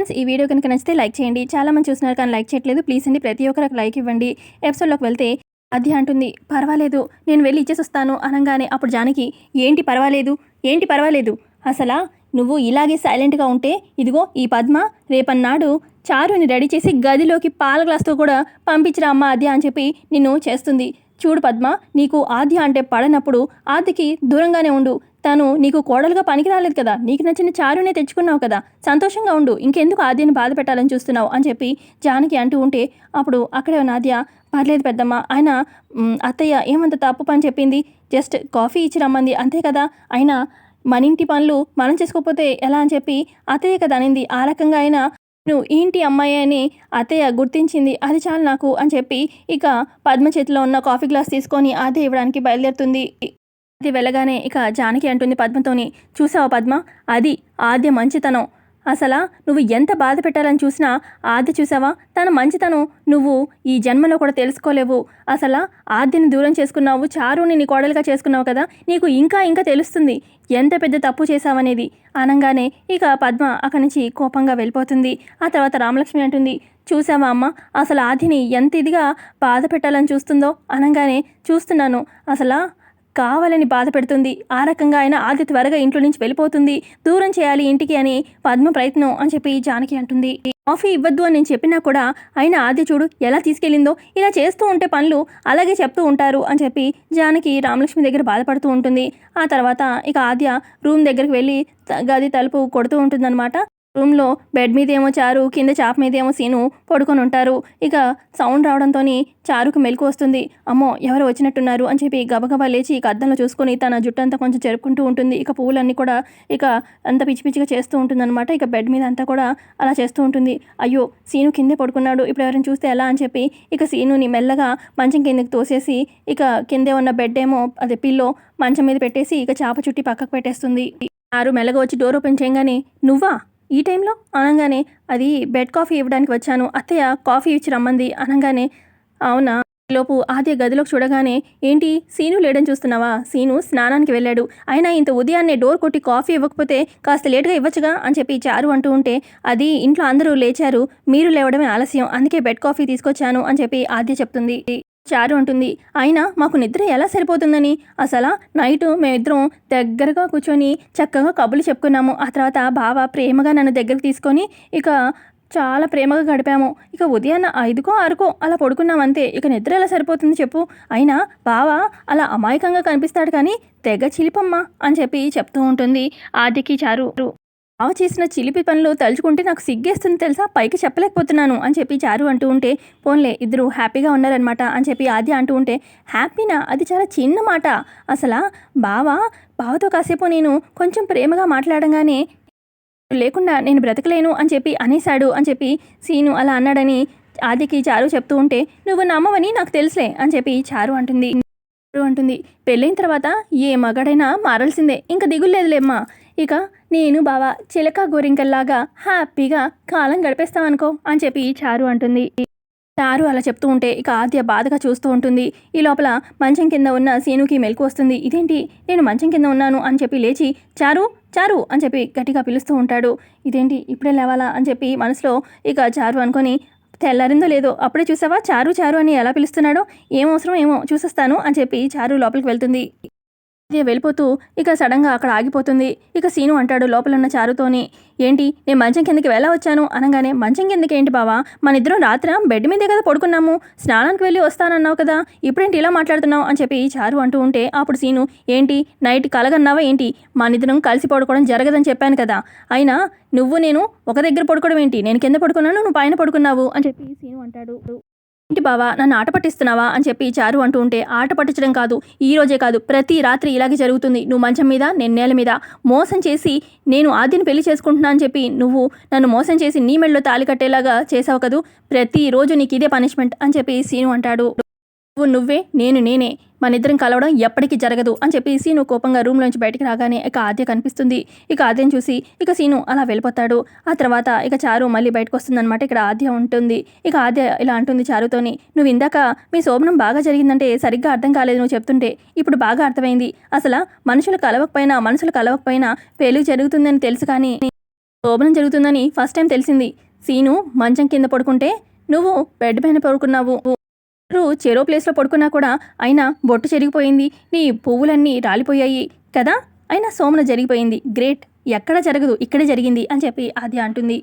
Friends, ఈ video కనుక నచ్చితే లైక్ చేయండి. చాలా మంది చూస్తున్నారు కానీ లైక్ చేయట్లేదు. ప్లీజ్ అండి, ప్రతి ఒక్కరికి లైక్ ఇవ్వండి. ఎపిసోడ్లోకి వెళ్తే ఆద్య అంటుంది, పర్వాలేదు నేను వెళ్ళి ఇచ్చేసొస్తాను అనగానే అప్పుడు జానకి, ఏంటి పర్వాలేదు, ఏంటి పర్వాలేదు, అసలా నువ్వు ఇలాగే సైలెంట్గా ఉంటే ఇదిగో ఈ పద్మ రేపన్నాడు చారుని రెడీ చేసి గదిలోకి పాల గ్లాస్తో కూడా పంపించిరా అమ్మ ఆద్య అని చెప్పి నిన్ను చేస్తుంది. చూడు పద్మ, నీకు ఆద్య అంటే పడనప్పుడు ఆద్యకి దూరంగానే ఉండు. తను నీకు కోడలుగా పనికి రాలేదు కదా, నీకు నచ్చిన చారునే తెచ్చుకున్నావు కదా, సంతోషంగా ఉండు, ఇంకెందుకు ఆద్యని బాధ పెట్టాలని చూస్తున్నావు అని చెప్పి జానకి అంటూ ఉంటే అప్పుడు అక్కడే ఉన్న ఆద్య, పర్లేదు పెద్దమ్మ, ఆయన అత్తయ్య ఏమంత తప్పు పని చెప్పింది, జస్ట్ కాఫీ ఇచ్చి రమ్మంది అంతే కదా, అయినా మన ఇంటి పనులు మనం చేసుకోకపోతే ఎలా అని చెప్పి అత్తయ్య కదా అనింది. ఆ రకంగా అయినా నువ్వు ఇంటి అమ్మాయి అని అత్తయ్య గుర్తించింది, అది చాలు నాకు అని చెప్పి ఇక పద్మ చేతిలో ఉన్న కాఫీ గ్లాస్ తీసుకొని ఆద్య ఇవ్వడానికి బయలుదేరుతుంది. అది వెళ్ళగానే ఇక జానకి అంటుంది పద్మతోని, చూసావా పద్మ, అది ఆద్య మంచితనం, అసలా నువ్వు ఎంత బాధ పెట్టాలని చూసినా ఆద్య చూసావా, తన మంచితనం నువ్వు ఈ జన్మలో కూడా తెలుసుకోలేవు. అసలా ఆద్యని దూరం చేసుకున్నావు, చారుని నీ కోడలుగా చేసుకున్నావు కదా, నీకు ఇంకా ఇంకా తెలుస్తుంది ఎంత పెద్ద తప్పు చేశావనేది అనగానే ఇక పద్మ అక్కడి నుంచి కోపంగా వెళ్ళిపోతుంది. ఆ తర్వాత రామలక్ష్మి అంటుంది, చూసావా అమ్మ, అసలు ఆద్యని ఎంత ఇదిగా బాధ పెట్టాలని చూస్తుందో అనగానే, చూస్తున్నాను, అసలా కావాలని బాధ పెడుతుంది, ఆ రకంగా ఆయన ఆద్య త్వరగా ఇంట్లో నుంచి వెళ్ళిపోతుంది, దూరం చేయాలి ఇంటికి అని పద్మ ప్రయత్నం అని చెప్పి జానకి అంటుంది. కాఫీ ఇవ్వద్దు అని నేను చెప్పినా కూడా ఆయన ఆద్య చూడు ఎలా తీసుకెళ్ళిందో, ఇలా చేస్తూ ఉంటే పనులు అలాగే చెప్తూ ఉంటారు అని చెప్పి జానకి రామలక్ష్మి దగ్గర బాధపడుతూ ఉంటుంది. ఆ తర్వాత ఇక ఆద్య రూమ్ దగ్గరికి వెళ్ళి గది తలుపు కొడుతూ ఉంటుందన్నమాట. రూమ్లో బెడ్ మీదేమో చారు, కింద చాప మీదేమో సీను పడుకొని ఉంటారు. ఇక సౌండ్ రావడంతో చారుకు మెలకు వస్తుంది. అమ్మో ఎవరు వచ్చినట్టున్నారు అని చెప్పి గబగబా లేచి ఇక అద్దంలో చూసుకొని తన జుట్టు అంతా కొంచెం చెరుపుకుంటూ ఉంటుంది. ఇక పువ్వులన్నీ కూడా ఇక అంత పిచ్చి పిచ్చిగా చేస్తూ ఉంటుందన్నమాట. ఇక బెడ్ మీద అంతా కూడా అలా చేస్తూ ఉంటుంది. అయ్యో సీను కిందే పడుకున్నాడు, ఇప్పుడు ఎవరైనా చూస్తే ఎలా అని చెప్పి ఇక సీనుని మెల్లగా మంచం కిందకి తోసేసి ఇక కిందే ఉన్న బెడ్ ఏమో అదే పిల్లో మంచం మీద పెట్టేసి ఇక చాప చుట్టి పక్కకు పెట్టేస్తుంది. చారు మెల్లగా వచ్చి డోర్ ఓపెన్ చేయగానే, నువ్వా ఈ టైంలో అనగానే, అది బెడ్ కాఫీ ఇవ్వడానికి వచ్చాను, అత్తయ్య కాఫీ ఇచ్చి రమ్మంది అనగానే, అవునా. లోపు ఆద్య గదిలోకి చూడగానే, ఏంటి సీను లేడని చూస్తున్నావా, సీను స్నానానికి వెళ్ళాడు, అయినా ఇంత ఉదయాన్నే డోర్ కొట్టి కాఫీ ఇవ్వకపోతే కాస్త లేట్గా ఇవ్వచ్చుగా అని చెప్పి చారు అంటూ ఉంటే, అది ఇంట్లో అందరూ లేచారు, మీరు లేవడమే ఆలస్యం, అందుకే బెడ్ కాఫీ తీసుకొచ్చాను అని చెప్పి ఆద్య చెప్తుంది. చారు అంటుంది, అయినా మాకు నిద్ర ఎలా సరిపోతుందని, అసలు నైటు మేమిద్దరం దగ్గరగా కూర్చొని చక్కగా కబుర్లు చెప్పుకున్నాము, ఆ తర్వాత బావ ప్రేమగా నన్ను దగ్గరికి తీసుకొని ఇక చాలా ప్రేమగా గడిపాము, ఇక ఉదయాన్న 5కో 6కో అలా పడుకున్నాం అంతే, ఇక నిద్ర ఎలా సరిపోతుంది చెప్పు, అయినా బావ అలా అమాయకంగా కనిపిస్తాడు కానీ తెగ చిలిపమ్మా అని చెప్పి చెప్తూ ఉంటుంది ఆద్యకి చారు. బావ చేసిన చిలిపి పనులు తలుచుకుంటే నాకు సిగ్గేస్తుంది తెలుసా, పైకి చెప్పలేకపోతున్నాను అని చెప్పి చారు అంటూ ఉంటే, పోన్లే ఇద్దరు హ్యాపీగా ఉన్నారనమాట అని చెప్పి ఆద్య అంటూ ఉంటే, హ్యాపీనా, అది చాలా చిన్న మాట, అసలు బావతో కాసేపు నేను కొంచెం ప్రేమగా మాట్లాడంగానే లేకుండా నేను బ్రతకలేను అని చెప్పి అనేశాడు అని చెప్పి సీను అలా అన్నాడని ఆద్యకి చారు చెప్తూ ఉంటే, నువ్వు నమ్మవని నాకు తెలుసులే అని చెప్పి చారు అంటుంది. పెళ్ళైన తర్వాత ఏ మగాడైనా మారాల్సిందే, ఇంకా దిగులేదులేమ్మా, ఇక నేను బావ చిలక గోరింకల్లాగా హ్యాపీగా కాలం గడిపేస్తామనుకో అని చెప్పి చారు అంటుంది. చారు అలా చెప్తూ ఉంటే ఇక ఆద్య బాధగా చూస్తూ ఉంటుంది. ఈ లోపల మంచం కింద ఉన్న సీనుకి మెలకు వస్తుంది. ఇదేంటి నేను మంచం కింద ఉన్నాను అని చెప్పి లేచి చారు చారు అని చెప్పి గట్టిగా పిలుస్తూ ఉంటాడు. ఇదేంటి ఇప్పుడే లేవాలా అని చెప్పి మనసులో ఇక చారు అనుకొని, తెల్లారిందో లేదో అప్పుడే చూసావా చారు చారు అని ఎలా పిలుస్తున్నాడో, ఏం అవసరం ఏమో చూసేస్తాను అని చెప్పి చారు లోపలికి వెళ్తుంది. వెళ్ళిపోతూ ఇక సడన్గా అక్కడ ఆగిపోతుంది. ఇక సీను అంటాడు లోపల ఉన్న చారుతోని, ఏంటి నేను మంచం కిందకి వెళ్ళా వచ్చాను అనగానే, మంచం కిందకి ఏంటి బావా, మన ఇద్దరం రాత్రి బెడ్ మీదే కదా పడుకున్నాము, స్నానానికి వెళ్ళి వస్తానన్నావు కదా, ఇప్పుడేంటి ఇలా మాట్లాడుతున్నావు అని చెప్పి చారు అంటూ ఉంటే అప్పుడు సీను, ఏంటి నైట్ కలగన్నావా ఏంటి, మన ఇద్దరం కలిసి పడుకోవడం జరగదని చెప్పాను కదా, అయినా నువ్వు నేను ఒక దగ్గర పడుకోవడం ఏంటి, నేను కింద పడుకున్నాను నువ్వు పైన పడుకున్నావు అని చెప్పి సీను అంటాడు. ఏంటి బావా నన్ను ఆట పట్టిస్తున్నావా అని చెప్పి చారు అంటూ ఉంటే, ఆట పట్టించడం కాదు, ఈ రోజే కాదు ప్రతి రాత్రి ఇలాగే జరుగుతుంది, నువ్వు మంచం మీద నేను నేల మీద, మోసం చేసి నేను ఆద్యని పెళ్లి చేసుకుంటున్నా అని చెప్పి నువ్వు నన్ను మోసం చేసి నీ మెడలో తాళి కట్టేలాగా చేసావు కదూ, ప్రతిరోజు నీకు ఇదే పనిష్మెంట్ అని చెప్పి సీను అంటాడు. నువ్వే నేను నేనే, మన ఇద్దరం కలవడం ఎప్పటికీ జరగదు అని చెప్పి సీను కోపంగా రూమ్లోంచి బయటికి రాగానే ఇక ఆద్య కనిపిస్తుంది. ఇక ఆద్యను చూసి ఇక సీను అలా వెళ్ళిపోతాడు. ఆ తర్వాత ఇక చారు మళ్ళీ బయటకు వస్తుందన్నమాట. ఇక్కడ ఆద్య ఉంటుంది. ఇక ఆద్య ఇలా అంటుంది చారుతోని, నువ్వు ఇందాక మీ శోభనం బాగా జరిగిందంటే సరిగ్గా అర్థం కాలేదు నువ్వు చెప్తుంటే, ఇప్పుడు బాగా అర్థమైంది, అసలు మనసులు కలవకపోయినా పెళ్లి జరుగుతుందని తెలుసు కానీ శోభనం జరుగుతుందని ఫస్ట్ టైం తెలిసింది. సీను మంచం కింద పడుకుంటే నువ్వు బెడ్ పైన పడుకున్నావు. చెరో ప్లేస్లో పడుకున్నా కూడా అయినా బొట్టు చెరిగిపోయింది, నీ పువ్వులన్నీ రాలిపోయాయి కదా, అయినా శోభనం జరిగిపోయింది. గ్రేట్, ఎక్కడ జరగదు, ఇక్కడే జరిగింది అని చెప్పి ఆద్య అంటుంది.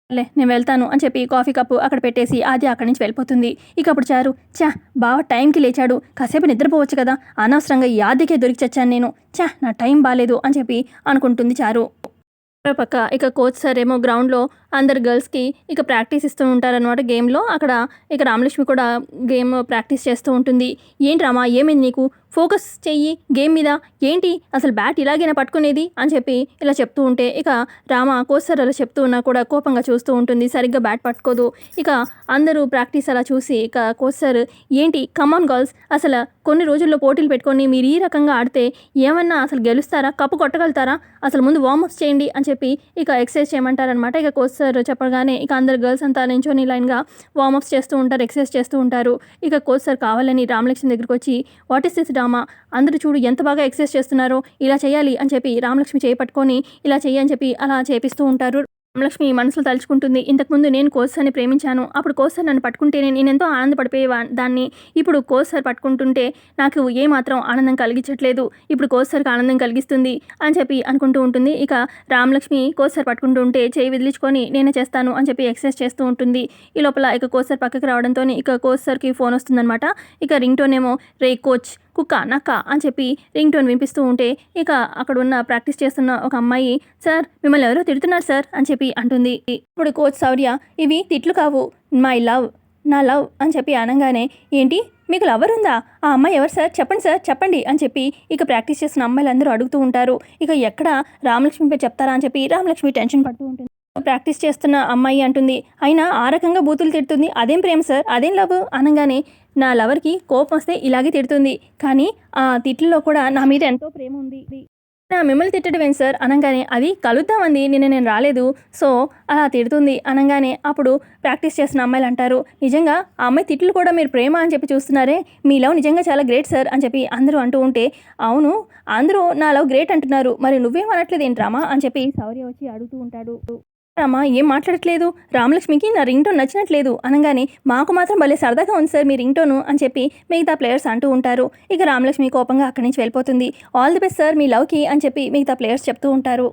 నేను వెళ్తాను అని చెప్పి కాఫీ కప్పు అక్కడ పెట్టేసి ఆద్య అక్కడి నుంచి వెళ్ళిపోతుంది. ఇక అప్పుడు చారు, బావ టైంకి లేచాడు, కాసేపు నిద్రపోవచ్చు కదా, అనవసరంగా ఈ ఆద్యకే దొరికి చచ్చాను నేను, నా టైం బాగాలేదు అని చెప్పి అనుకుంటుంది చారు. పక్క ఇక కోచ్ సార్ ఏమో గ్రౌండ్లో అందరు గర్ల్స్కి ఇక ప్రాక్టీస్ ఇస్తూ ఉంటారనమాట గేమ్లో. అక్కడ ఇక రామలక్ష్మి కూడా గేమ్ ప్రాక్టీస్ చేస్తూ ఉంటుంది. ఏంటి రామా, ఏమైంది నీకు, ఫోకస్ చెయ్యి గేమ్ మీద, ఏంటి అసలు బ్యాట్ ఇలాగైనా పట్టుకునేది అని చెప్పి ఇలా చెప్తూ ఉంటే ఇక రామ కోచ్ సార్ అలా చెప్తూ ఉన్నా కూడా కోపంగా చూస్తూ ఉంటుంది. సరిగ్గా బ్యాట్ పట్టుకోదు. ఇక అందరూ ప్రాక్టీస్ అలా చూసి ఇక కోచ్ సార్, ఏంటి కమాన్ గర్ల్స్, అసలు కొన్ని రోజుల్లో పోటీలు పెట్టుకొని మీరు ఈ రకంగా ఆడితే ఏమన్నా అసలు గెలుస్తారా, కప్పు కొట్టగలుగుతారా, అసలు ముందు వార్మప్స్ చేయండి అని చెప్పి ఇక ఎక్సర్సైజ్ చేయమంటారనమాట. ఇక కోచ్ సార్ చెప్పగానే ఇక అందరు గర్ల్స్ అంతా నించొని లైన్గా వార్మప్స్ చేస్తూ ఉంటారు, ఎక్సర్సైజ్ చేస్తూ ఉంటారు. ఇక కోచ్ సార్ కావాలని రామలక్ష్మి దగ్గరికి వచ్చి, వాట్ ఇస్ దిస్ డ్రామా, అందరూ చూడు ఎంత బాగా ఎక్సర్సైజ్ చేస్తున్నారో, ఇలా చేయాలి అని చెప్పి రామలక్ష్మి చేయి పట్టుకొని ఇలా చెయ్యి అని చెప్పి అలా చేపిస్తూ ఉంటారు. రామలక్ష్మి మనసులో తలుచుకుంటుంది, ఇంతకుముందు నేను కోచ్ సార్ని ప్రేమించాను, అప్పుడు కోచ్ సార్ నన్ను పట్టుకుంటేనే నేను ఎంతో ఆనందపడిపోయే దాన్ని, ఇప్పుడు కోచ్ సార్ పట్టుకుంటుంటే నాకు ఏమాత్రం ఆనందం కలిగించట్లేదు, ఇప్పుడు కోచ్ సార్కి ఆనందం కలిగిస్తుంది అని చెప్పి అనుకుంటూ ఉంటుంది. ఇక రామలక్ష్మి కోచ్ సార్ పట్టుకుంటూ ఉంటే చేయి విదిలించుకొని నేనే చేస్తాను అని చెప్పి ఎక్సర్సైజ్ చేస్తూ ఉంటుంది. ఈ లోపల ఇక కోచ్ సార్ పక్కకి రావడంతో ఇక కోచ్ సార్కి ఫోన్ వస్తుందన్నమాట. ఇక రింగ్ టోన్ ఏమో, రే కోచ్ కుక్క నక్క అని చెప్పి రింగ్ టోన్ వినిపిస్తూ ఉంటే ఇక అక్కడ ఉన్న ప్రాక్టీస్ చేస్తున్న ఒక అమ్మాయి, సార్ మిమ్మల్ని ఎవరో తిడుతున్నారు సార్ అని చెప్పి అంటుంది. ఇప్పుడు కోచ్ శౌర్య, ఇవి తిట్లు కావు, మై లవ్, నా లవ్ అని చెప్పి అనగానే, ఏంటి మీకు లవర్ ఉందా, ఆ అమ్మాయి ఎవరు సార్, చెప్పండి సార్ చెప్పండి అని చెప్పి ఇక ప్రాక్టీస్ చేస్తున్న అమ్మాయిలు అందరూ అడుగుతూ ఉంటారు. ఇక ఎక్కడ రామలక్ష్మి పేరు చెప్తారా అని చెప్పి రామలక్ష్మి టెన్షన్ పడుతూ ఉంటుంది. ప్రాక్టీస్ చేస్తున్న అమ్మాయి అంటుంది, అయినా ఆ రకంగా బూతులు తిడుతుంది, అదేం ప్రేమ సార్, అదేం లవ్ అనగానే, నా లవర్కి కోపం వస్తే ఇలాగే తిడుతుంది, కానీ ఆ తిట్లలో కూడా నా మీద ఎంతో ప్రేమ ఉంది, మిమ్మల్ని తిట్టడం ఏంటి సార్ అనగానే, అది కలుద్దామంది, నేను రాలేదు, సో అలా తిడుతుంది అనగానే అప్పుడు ప్రాక్టీస్ చేస్తున్న అమ్మాయిలు అంటారు, నిజంగా ఆ అమ్మాయి తిట్లు కూడా మీరు ప్రేమ అని చెప్పి చూస్తున్నారే, మీ లవ్ నిజంగా చాలా గ్రేట్ సార్ అని చెప్పి అందరూ అంటూ ఉంటే, అవును అందరూ నా లవ్ గ్రేట్ అంటున్నారు, మరి నువ్వేం అనట్లేదు ఏంట్రామా అని చెప్పి శౌర్య వచ్చి అడుగుతూ ఉంటాడు. రామా ఏం మాట్లాడట్లేదు, రామలక్ష్మికి నా రింగ్ టోన్ నచ్చినట్లేదు అనగానే, మాకు మాత్రం భలే సరదాగా ఉంది సార్ మీ రింగ్ టోను అని చెప్పి మిగతా ప్లేయర్స్ అంటూ ఉంటారు. ఇక రామలక్ష్మి కోపంగా అక్కడి నుంచి వెళ్ళిపోతుంది. ఆల్ ది బెస్ట్ సార్ మీ లవ్కి అని చెప్పి మిగతా ప్లేయర్స్ చెప్తూ ఉంటారు.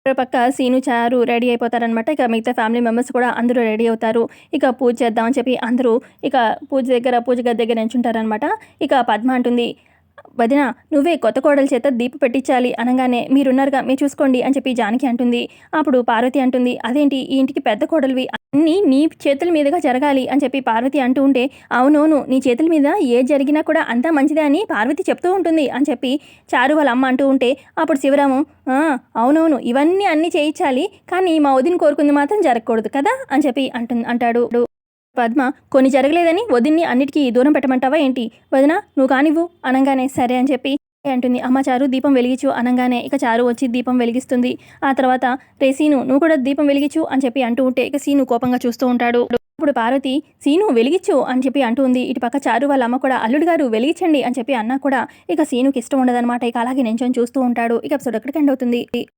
పక్క సీను చారు రెడీ అయిపోతారనమాట. ఇక మిగతా ఫ్యామిలీ మెంబర్స్ కూడా అందరూ రెడీ అవుతారు. ఇక పూజ చేద్దామని చెప్పి అందరూ ఇక పూజ గది దగ్గర నించుంటారనమాట. ఇక పద్మ అంటుంది, వదిన నువ్వే కొత్త కోడల చేత దీపం పెట్టించాలి అనగానే, మీరున్నారుగా మీరు చూసుకోండి అని చెప్పి జానకి అంటుంది. అప్పుడు పార్వతి అంటుంది, అదేంటి ఈ ఇంటికి పెద్ద కోడలివి, అన్నీ నీ చేతుల మీదుగా జరగాలి అని చెప్పి పార్వతి అంటూ ఉంటే, అవునవును నీ చేతుల మీద ఏ జరిగినా కూడా అంతా మంచిదే అని పార్వతి చెప్తూ ఉంటుంది అని చెప్పి చారు వాళ్ళ అమ్మ అంటూ ఉంటే, అప్పుడు శివరాము, అవునవును ఇవన్నీ అన్నీ చేయించాలి, కానీ మా వదిన కోరుకుంది మాత్రం జరగకూడదు కదా అని చెప్పి అంటాడు. పద్మ, కొన్ని జరగలేదని వదిన్ని అన్నిటికీ దూరం పెట్టమంటావా ఏంటి, వదిన నువ్వు కానివ్వు అనగానే, సరే అని చెప్పి అంటుంది. అమ్మ చారు దీపం వెలిగించు అనగానే ఇక చారు వచ్చి దీపం వెలిగిస్తుంది. ఆ తర్వాత, రే సీను నువ్వు కూడా దీపం వెలిగించు అని చెప్పి అంటూ ఉంటే ఇక సీను కోపంగా చూస్తూ ఉంటాడు. ఇప్పుడు పార్వతి, సీను వెలిగించు అని చెప్పి అంటూ ఉంది. ఇటు పక్క చారు వాళ్ళ అమ్మ కూడా, అల్లుడు గారు వెలిగించండి అని చెప్పి అన్నా కూడా ఇక సీనుకి ఇష్టం ఉండదన్నమాట. ఇక అలాగే నించొని చూస్తూ ఉంటాడు. ఇక ఎపిసోడ్ ఎక్కడికి ఎండ్ అవుతుంది.